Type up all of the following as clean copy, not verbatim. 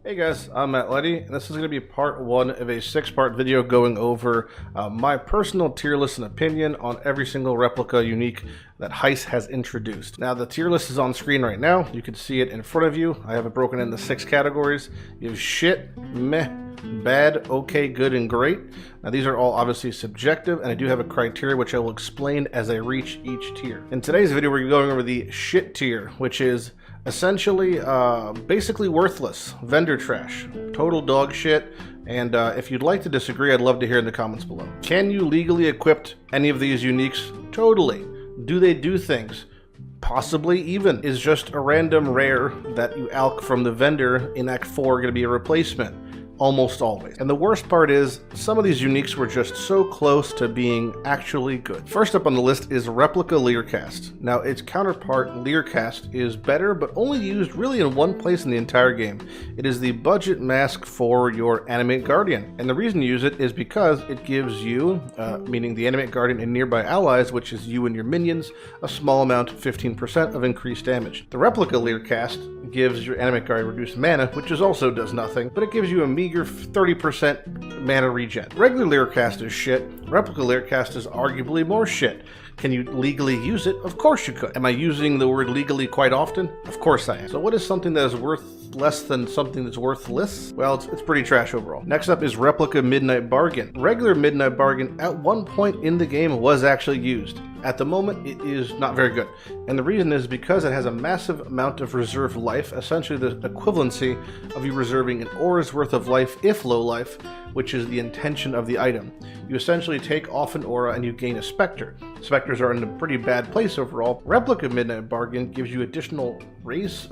Hey guys, I'm Lighty, and this is going to be part one of a 6-part video going over my personal tier list and opinion on every single replica unique that Heist has introduced. Now the tier list is on screen right now. You can see it in front of you. I have it broken into 6 categories. You have shit, meh, bad, okay, good, and great. Now these are all obviously subjective, and I do have a criteria which I will explain as I reach each tier. In today's video we're going over the shit tier, which is essentially basically worthless, vendor trash, total dog shit. And if you'd like to disagree, I'd love to hear in the comments below. Can you legally equip any of these uniques? Totally. Do they do things? Possibly even. Is just a random rare that you alch from the vendor in Act 4 going to be a replacement? Almost always. And the worst part is, some of these uniques were just so close to being actually good. First up on the list is Replica Leercast. Now its counterpart, Leercast, is better, but only used really in one place in the entire game. It is the budget mask for your Animate Guardian. And the reason you use it is because it gives you, meaning the Animate Guardian and nearby allies, which is you and your minions, a small amount, 15% of increased damage. The Replica Leercast gives your Animate Guardian reduced mana, which also does nothing, but it gives you a meager 30% mana regen. Regular Leercast is shit. Replica Leercast is arguably more shit. Can you legally use it? Of course you could. Am I using the word legally quite often? Of course I am. So what is something that is worth less than something that's worthless? Well, it's pretty trash overall. Next up is Replica Midnight Bargain. Regular Midnight Bargain at one point in the game was actually used. At the moment, it is not very good. And the reason is because it has a massive amount of reserved life, essentially the equivalency of you reserving an aura's worth of life if low life, which is the intention of the item. You essentially take off an aura and you gain a Spectre. Spectres are in a pretty bad place overall. Replica Midnight Bargain gives you additional race.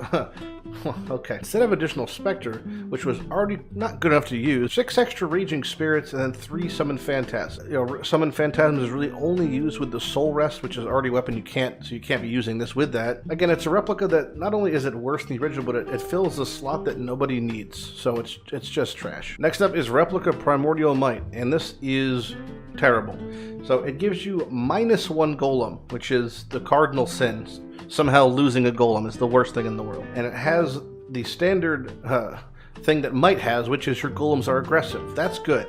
Okay. Instead of additional Spectre, which was already not good enough to use, 6 extra Raging Spirits and then 3 Summon Phantasms. Summon Phantasms is really only used with the Soul Rest, which is already a weapon you can't be using this with that. Again, it's a replica that not only is it worse than the original, but it fills a slot that nobody needs. So it's just trash. Next up is Replica Primordial Mite, and this is terrible. So it gives you -1 golem, which is the cardinal sins. Somehow losing a golem is the worst thing in the world. And it has the standard thing that Might has, which is your golems are aggressive. That's good.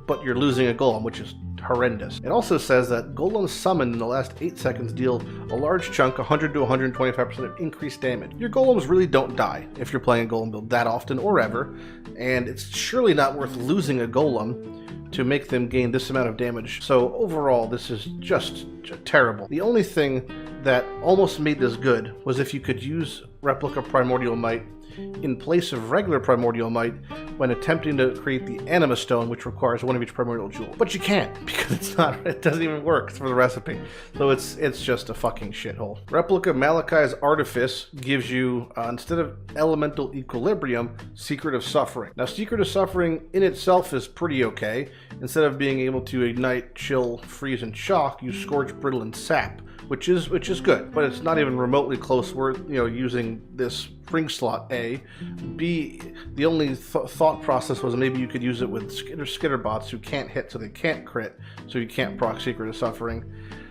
But you're losing a golem, which is horrendous. It also says that golems summoned in the last 8 seconds deal a large chunk, 100 to 125% of increased damage. Your golems really don't die if you're playing a golem build that often or ever, and it's surely not worth losing a golem to make them gain this amount of damage. So overall, this is just terrible. The only thing that almost made this good was if you could use Replica Primordial Mite in place of regular Primordial Mite when attempting to create the Anima Stone, which requires 1 of each Primordial Jewel. But you can't, because it doesn't even work for the recipe. So it's just a fucking shithole. Replica Malachi's Artifice gives you, instead of Elemental Equilibrium, Secret of Suffering. Now, Secret of Suffering in itself is pretty okay. Instead of being able to ignite, chill, freeze, and shock, you Scorch, Brittle, and Sap, which is good, but it's not even remotely close worth, using this spring slot. A. B, the only thought process was maybe you could use it with skitter bots who can't hit, so they can't crit, so you can't proc Secret of Suffering.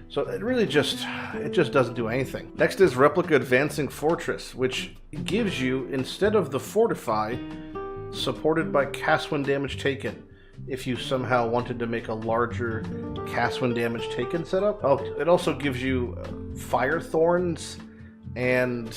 So it really just doesn't do anything. Next is Replica Advancing Fortress, which gives you, instead of the Fortify, supported by cast when damage taken. If you somehow wanted to make a larger cast when damage taken setup. Oh, it also gives you Fire Thorns, and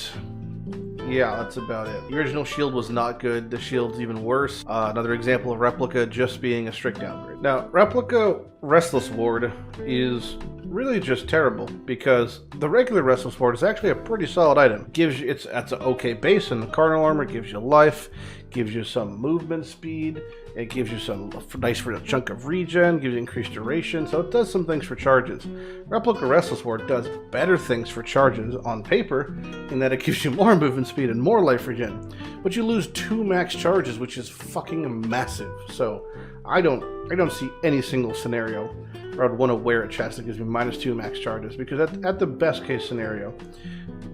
yeah, that's about it. The original shield was not good. The shield's even worse. Another example of Replica just being a strict downgrade. Now, Replica Restless Ward is really just terrible, because the regular Restless Ward is actually a pretty solid item. That's an okay base in the Cardinal Armor, gives you life, gives you some movement speed, it gives you some nice for a chunk of regen, gives you increased duration, so it does some things for charges. Replica Restless Ward does better things for charges on paper, in that it gives you more movement speed and more life regen, but you lose 2 max charges, which is fucking massive. So I don't see any single scenario where I'd want to wear a chest that gives me -2 max charges, because at the best case scenario,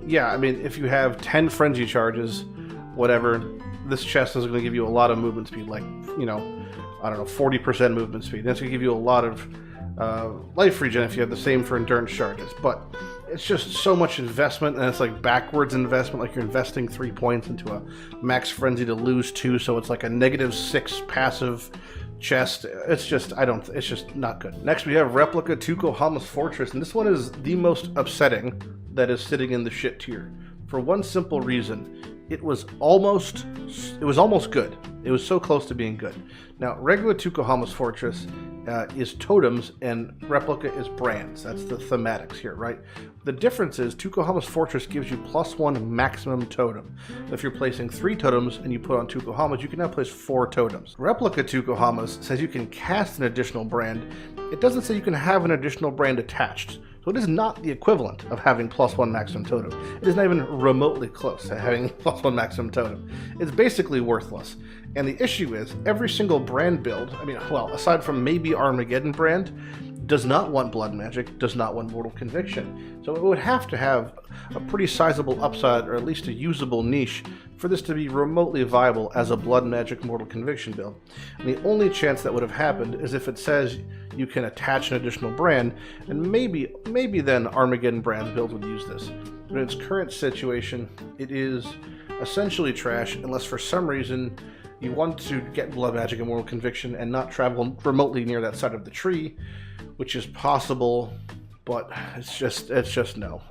yeah, I mean, if you have 10 frenzy charges, whatever, this chest is going to give you a lot of movement speed, like, I don't know, 40% movement speed. That's going to give you a lot of life regen if you have the same for endurance charges. But it's just so much investment, and it's like backwards investment, like you're investing 3 points into a max frenzy to lose 2, so it's like a -6 passive chest. It's just, it's just not good. Next we have Replica 2 Kahalas Fortress, and this one is the most upsetting that is sitting in the shit tier. For one simple reason, it was almost good. It was so close to being good. Now, regular 2 Kahalas Fortress is totems, and Replica is brands. That's the thematics here, right? The difference is 2 Kahalas Fortress gives you +1 maximum totem. If you're placing 3 totems and you put on 2 Kahalas, you can now place 4 totems. Replica 2 Kahalas says you can cast an additional brand. It doesn't say you can have an additional brand attached. So it is not the equivalent of having +1 maximum totem. It is not even remotely close to having +1 maximum totem. It's basically worthless. And the issue is, every single brand build, I mean, well, aside from maybe Armageddon brand, does not want blood magic, does not want mortal conviction. So it would have to have a pretty sizable upside, or at least a usable niche, for this to be remotely viable as a blood magic mortal conviction build. And the only chance that would have happened is if it says you can attach an additional brand, and maybe then Armageddon brand build would use this. But in its current situation, it is essentially trash, unless for some reason you want to get blood magic and mortal conviction and not travel remotely near that side of the tree, which is possible, but it's just no.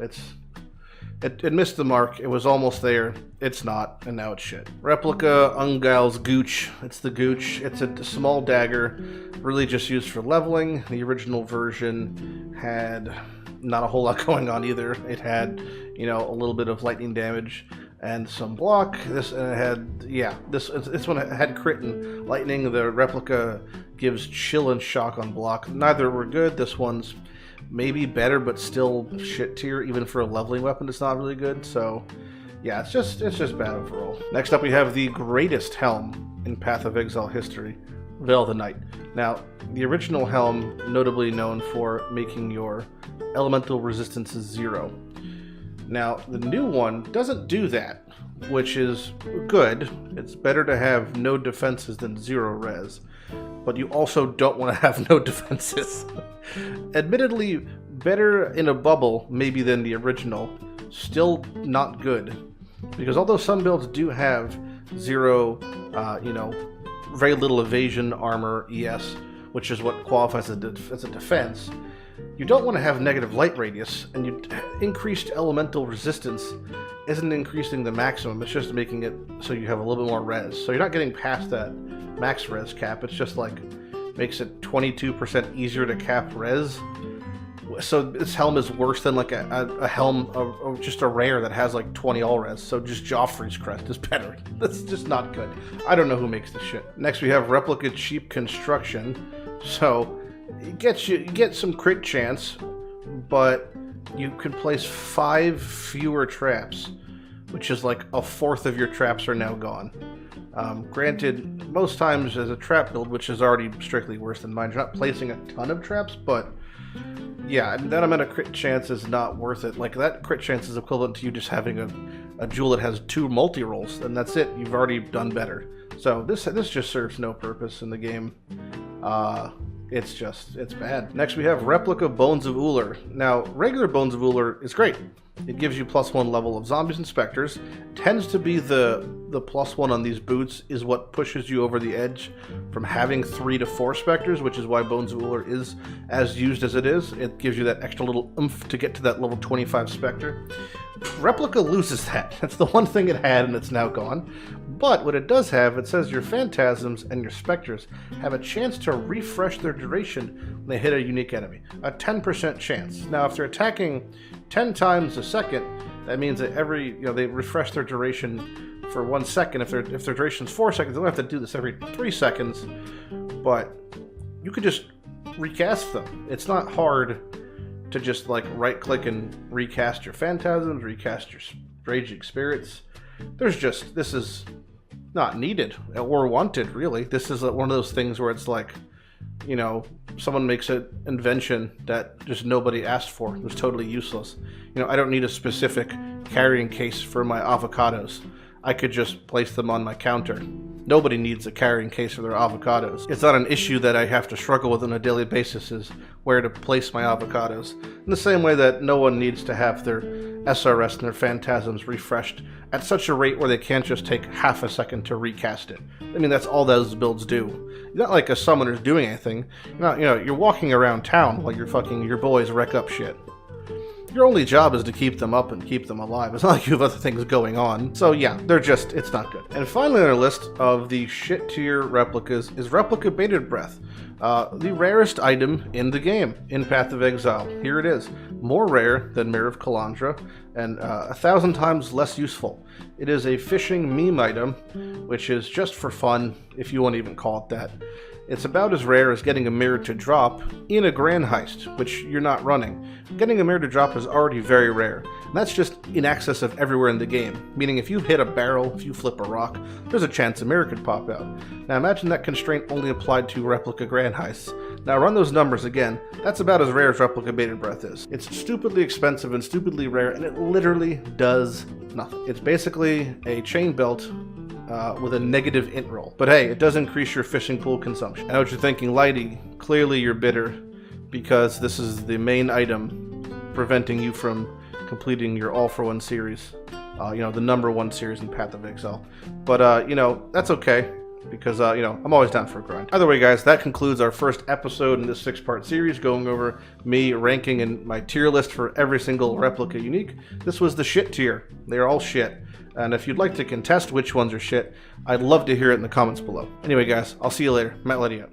It missed the mark. It was almost there. It's not, and now it's shit. Replica Ungals Gooch. It's the Gooch. It's a small dagger, really just used for leveling. The original version had not a whole lot going on either. It had, you know, a little bit of lightning damage and some block. This one had crit and lightning. The Replica gives chill and shock on block. Neither were good. This one's maybe better, but still shit tier. Even for a leveling weapon, it's not really good. So yeah, it's just bad overall. Next up, we have the greatest helm in Path of Exile history, Veil of the Night. Now, the original helm, notably known for making your elemental resistances 0. Now, the new one doesn't do that, which is good. It's better to have no defenses than 0 res, but you also don't want to have no defenses. Admittedly, better in a bubble maybe than the original, still not good. Because although some builds do have 0, very little evasion, armor, ES, which is what qualifies as a defense, you don't want to have negative light radius, and increased elemental resistance isn't increasing the maximum, it's just making it so you have a little bit more res. So you're not getting past that max res cap, it's just like makes it 22% easier to cap res. So this helm is worse than like a helm, just a rare that has like 20 all res. So just Joffrey's crest is better. That's just not good. I don't know who makes this shit. Next we have Replica Cheap Construction. So you get some crit chance, but you can place 5 fewer traps, which is like 1/4 of your traps are now gone. Granted, most times as a trap build, which is already strictly worse than mine, you're not placing a ton of traps, but yeah, that amount of crit chance is not worth it. Like, that crit chance is equivalent to you just having a jewel that has 2 multi-rolls, and that's it. You've already done better. So this just serves no purpose in the game. It's bad. Next we have Replica Bones of Uhler. Now, regular Bones of Uhler is great. It gives you +1 level of zombies and specters. Tends to be the +1 on these boots is what pushes you over the edge from having 3 to 4 specters, which is why Bones of Uhler is as used as it is. It gives you that extra little oomph to get to that level 25 specter. Replica loses that. That's the one thing it had, and it's now gone. But what it does have, it says your phantasms and your specters have a chance to refresh their duration when they hit a unique enemy. A 10% chance. Now, if they're attacking 10 times a second, that means that they refresh their duration for 1 second. If their duration is 4 seconds, they don't have to do this every 3 seconds. But you could just recast them. It's not hard to just like right-click and recast your phantasms, recast your raging spirits. This is not needed or wanted, really. This is one of those things where it's like, someone makes an invention that just nobody asked for. It was totally useless. I don't need a specific carrying case for my avocados. I could just place them on my counter. Nobody needs a carrying case for their avocados. It's not an issue that I have to struggle with on a daily basis, is where to place my avocados. In the same way that no one needs to have their SRS and their phantasms refreshed at such a rate where they can't just take half a second to recast it. I mean, that's all those builds do. It's not like a summoner's doing anything. You're walking around town while your boys wreck up shit. Your only job is to keep them up and keep them alive. It's not like you have other things going on. So yeah, it's not good. And finally on our list of the shit tier replicas is Replica Bated Breath. The rarest item in the game, in Path of Exile. Here it is. More rare than Mirror of Kalandra, and 1,000 times less useful. It is a fishing meme item, which is just for fun, if you want to even call it that. It's about as rare as getting a mirror to drop in a grand heist, which you're not running. Getting a mirror to drop is already very rare, and that's just in excess of everywhere in the game, meaning if you hit a barrel, if you flip a rock, there's a chance a mirror could pop out. Now imagine that constraint only applied to replica grand heists. Now run those numbers again, that's about as rare as Replica Bated Breath is. It's stupidly expensive and stupidly rare, and it literally does nothing. It's basically a chain belt with a negative int roll. But hey, it does increase your fishing pool consumption. I know what you're thinking, Lighty. Clearly you're bitter because this is the main item preventing you from completing your All for One series. The number one series in Path of Exile. But, that's okay because, I'm always down for a grind. Either way, guys, that concludes our first episode in this 6-part series going over me ranking in my tier list for every single replica unique. This was the shit tier. They're all shit. And if you'd like to contest which ones are shit, I'd love to hear it in the comments below. Anyway, guys, I'll see you later. Lighty out.